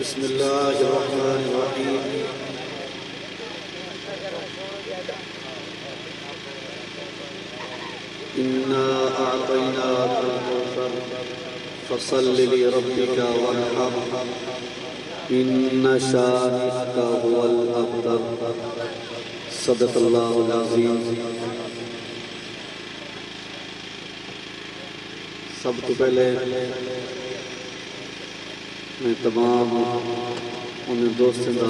بسم اللہ الرحمن الرحیم انا اعطیناک الکوثر فصل لربک وانحر ان شانئک هو الابتر صدق اللہ العظیم۔ سب تو پہلے میں تمام ان دوستوں کا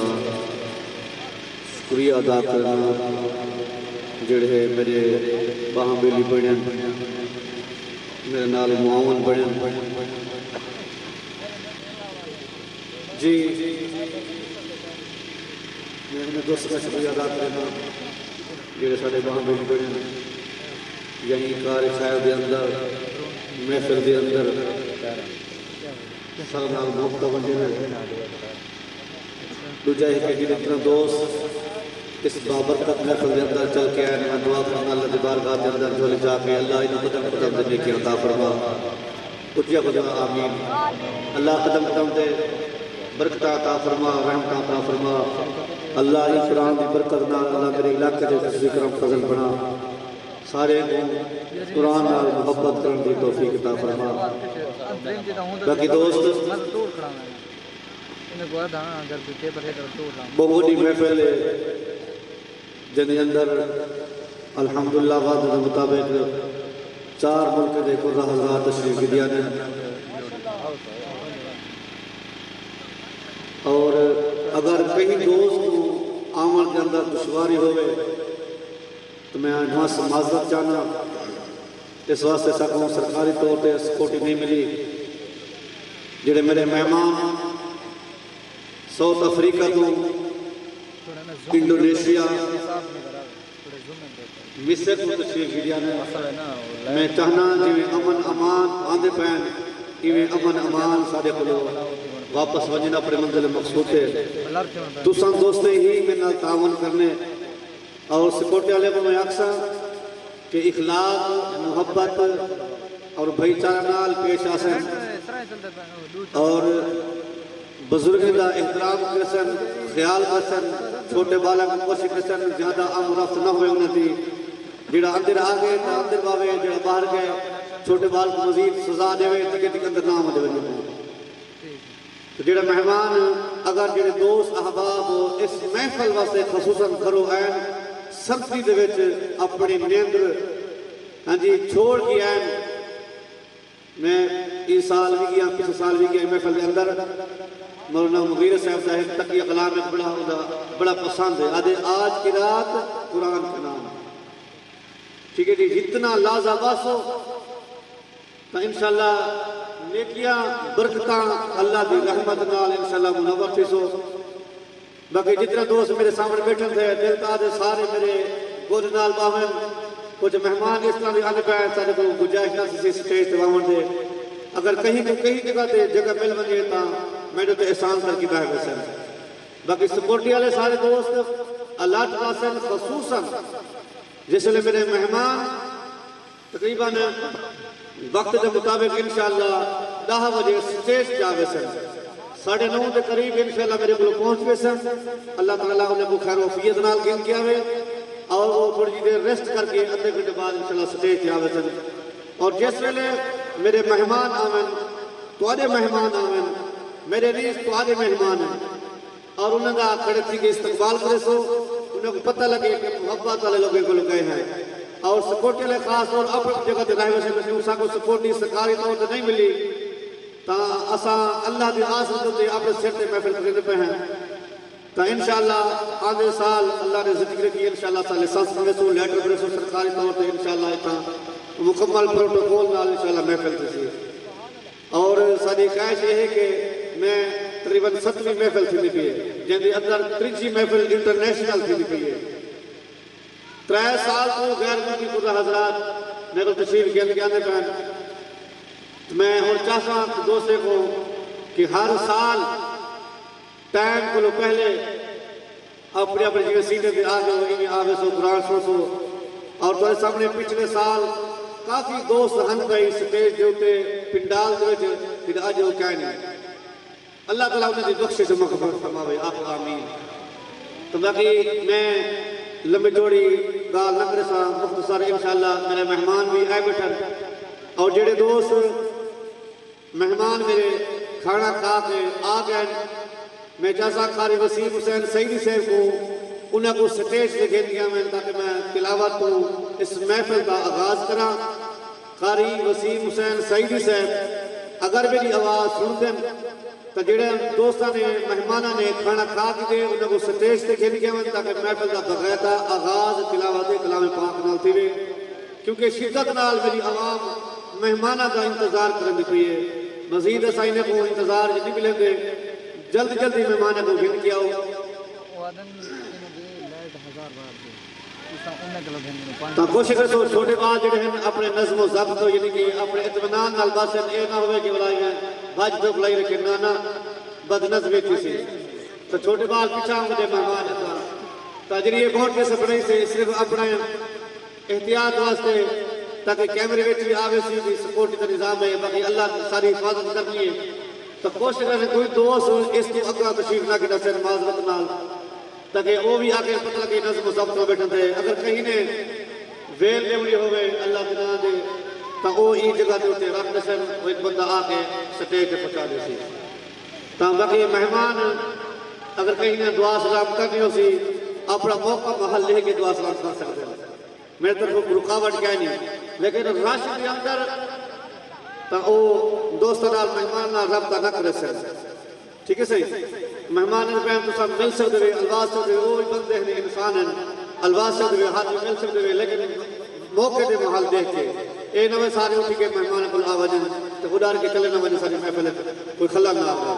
شکریہ ادا کرنا جڑے میرے باہم بیلی بڑھن میرے نال معاون بڑھن جی میں ان دوستوں کا شکریہ ادا کرنا جڑے سارے باہم بیلی بڑھن یعنی کار خیر دے اندر محفل دے اندر سرنال موقع بندے میں دوجہ ہے کہ جتنا دوست اس بابرکت محفل دے اندر چل کے آئے میں دعا کرنا اللہ دی بارگاہ دے اندر جھولے جا کے اللہ انہوں قدم قدم دے نیکی عطا فرما اچھیا قدم آمین۔ اللہ قدم قدم دے برکتہ عطا فرما رحمتہ عطا فرما اللہ اس قرآن دی برکت نال اللہ میرے علاقے دے تشریح کرم فضل بنا سارے قرآن اور محبت کرن دی توفیق عطا فرما۔ باقی دوست بہت ہی محفل ہے جن اندر الحمدللہ وعدے کے مطابق 4 ملک دے قرہ حضرات تشریف دیا نے اور اگر کہیں دوست کو آمن کے اندر دشواری ہوئے تو میں وہاں سے معذرت چاہنا اس واسطے سکوں سرکاری طور پہ سکوٹی نہیں ملی جڑے میرے مہمان ساؤتھ افریقہ تو انڈونیشیا مصر کو تشریف دیا نے میں چاہنا جی امن امان آندے پہن ایویں امن امان سارے کو واپس وجنا پر منزل مقصود ہے دوسرا دوستے ہی میں نال تعاون کرنے اور سکوٹی والے کو میں اکثر کہ اخلاق محبت اور بھائی چارہ نال پیش آسن اور بزرگ دا احترام کرسن خیال کرسن چھوٹے بالا کو کوشش کرسن زیادہ عام رفت نہ ہوئے انہیں تھی جڑا اندر آگئے تا اندر باوے جڑا باہر گئے چھوٹے بال کو مزید سزا دے ہوئے تکے تک اندر نام دے ہوئے تو جڑا مہمان اگر جڑے دوست احباب اس محفل واسطے خصوصاً کرو این سختی دے وچ اپنی نیندر ہاں جی چھوڑ کی این میں اس سال بھی گیا پچھلے سال بھی گیا محفل کے اندر مولانا مغیر صاحب صاحب تقیہ کلام ایک بڑا پسند ہے آدھے آج کی رات قرآن کا نام ٹھیک ہے جی جتنا لازہ باسو تو انشاءاللہ نیکیاں برکتاں اللہ دی رحمت نال انشاءاللہ منور تھی سو باقی جتنا دوست میرے سامنے بیٹھن تھے دل تا دے سارے میرے گود نال باہن کچھ مہمان اس طرح بھی آنے پائے سارے کو گجائش نہ سی سٹیج تواہن دے اگر کہیں جگہ تے جگہ مل ونجے تا میں تو احسان کر کی بہر بسن باقی سپورٹی والے سارے دوست اللہ تعالی خصوصاً جس لئے میرے مہمان تقریباً وقت کے مطابق انشاءاللہ 10 بجے سٹیج جاوے سن 9:30 کے قریب انشاءاللہ میرے کو پہنچ گئے سن اللہ تعالیٰ انہیں کو خیر وفیت نال گن کیا ہوئے اور وہ تھوڑی دیر ریسٹ کر کے ادھے گھنٹے بعد انشاءاللہ سٹیج جاوے سن اور جس ویلے میرے مہمان آمن توڑے مہمان آمن میرے نیز توڑے مہمان ہیں اور انہوں نے کھڑے تھی کہ استقبال کرے سو انہیں کو پتہ لگے کہ محبت والے لوگوں کو لگے ہیں اور سپورٹی لے خاص اور اپنی جگہ تے رہے ویسے میں اسا کو سپورٹی سرکاری طور تے نہیں ملی تا اسا اللہ دی آسرت تے اپنے سر تے محفل کرنے پہ ہیں تا انشاءاللہ آگے سال اللہ نے ذکر کی انشاءاللہ سال لسانس میں سو لیٹر برے سو سرکاری طور تے انشاءاللہ اتنا مکمل پروٹوکول نال انشاءاللہ محفل تھی اور ساری خواہش یہ ہے کہ میں تقریباً 7ویں محفل تھی پی ہے جن دی اندر 3 محفل انٹرنیشنل تھی پی ہے 3 سال کو غیر ملکی قرہ حضرات میرے کو تشریف گل کے آنے پہن میں اور چاہتا ہوں دوسرے کو کہ ہر سال ٹائم کو لو پہلے اپنے اپنے جیوے سینے دے آگے ہوئی آگے سو قرآن سو اور تو سامنے پچھلے سال کافی دوست ہن گئی سٹیج دے ہوتے پنڈال دے ہوتے کہ آج وہ کہنے اللہ تعالیٰ انہیں دی بخشش و مغفرت فرماوے آخ آمین. تو باقی میں لمبی جوڑی گال نہ کرے سا مختصر انشاءاللہ میرے مہمان بھی آئے بیٹھن اور جڑے دوست مہمان میرے کھانا کھا کے آ گئے میں جیسا قاری وسیم حسین سعیدی صاحب کو انہیں کو سٹیج سے گھن دیا میں تاکہ میں تلاوت کو اس محفل کا آغاز کرا. قاری وسیم حسین سعیدی صاحب اگر میری آواز سن دیں تو جڑے دوستاں نے مہمانہ نے کھانا کھا کے دے انہیں کو سٹیج سے گھن دیا میں تاکہ محفل کا باقاعدہ آغاز تلاوت کلام پاک نال تھی وے کیونکہ شدت نال میری عوام مہمانہ کا انتظار کرنے پئی ہے. مزید اسائنے کو انتظار نہیں ملیں گے جلد جلدی مہمانہ کو گھن کیا ہو. تو کوشش کرو چھوٹے بال جڑے ہیں اپنے نظم و ضبط یعنی کہ اپنے اطمینان نال باسن اے نہ ہوئے کہ بلائی ہیں بھاج تو بلائی رکھے نانا بد نظمی تھی سی. تو چھوٹے بال پیچھا مجھے مہمان تھا تاجریے بہت کے سپنے سے صرف اپنے احتیاط واسطے تاکہ کیمرے وچ بھی آوے سی بھی سپورٹ کا نظام ہے باقی اللہ کی ساری حفاظت کرنی ہے. تو کوشش کرے کوئی دوست اس کو اگلا تشریف نہ کنا سے معذرت نال تاکہ وہ بھی آگے پتہ لگے نظم و ضبط میں بیٹھن تھے. اگر کہیں نے ویل لیوڑی ہوئے اللہ کے نام دے تو وہ ای جگہ دے ہوتے رکھ دسن وہ ایک بندہ آ کے سٹیج پہ پہنچا دے سی. تو باقی مہمان اگر کہیں نے دعا سلام کرنی ہو سی اپنا موقع محل لے کے دعا سلام کر سکتے ہیں. میرے طرف رکاوٹ کیا نہیں لیکن رش کے اندر تو وہ دوستوں نال مہمان نال رابطہ نہ کرے سکتے. ٹھیک ہے صحیح مہمان پہن تو سب مل سکتے ہوئے الواز سکتے ہوئے وہ بھی بندے ہیں انسان ہیں الواز سکتے ہوئے ہاتھ مل سکتے ہوئے لیکن موقع دے محل دیکھ کے اے نوے سارے اٹھی کے مہمان کو آ وجن تو خدا کے چلے نہ وجن ساری محفل کوئی خلا نہ آ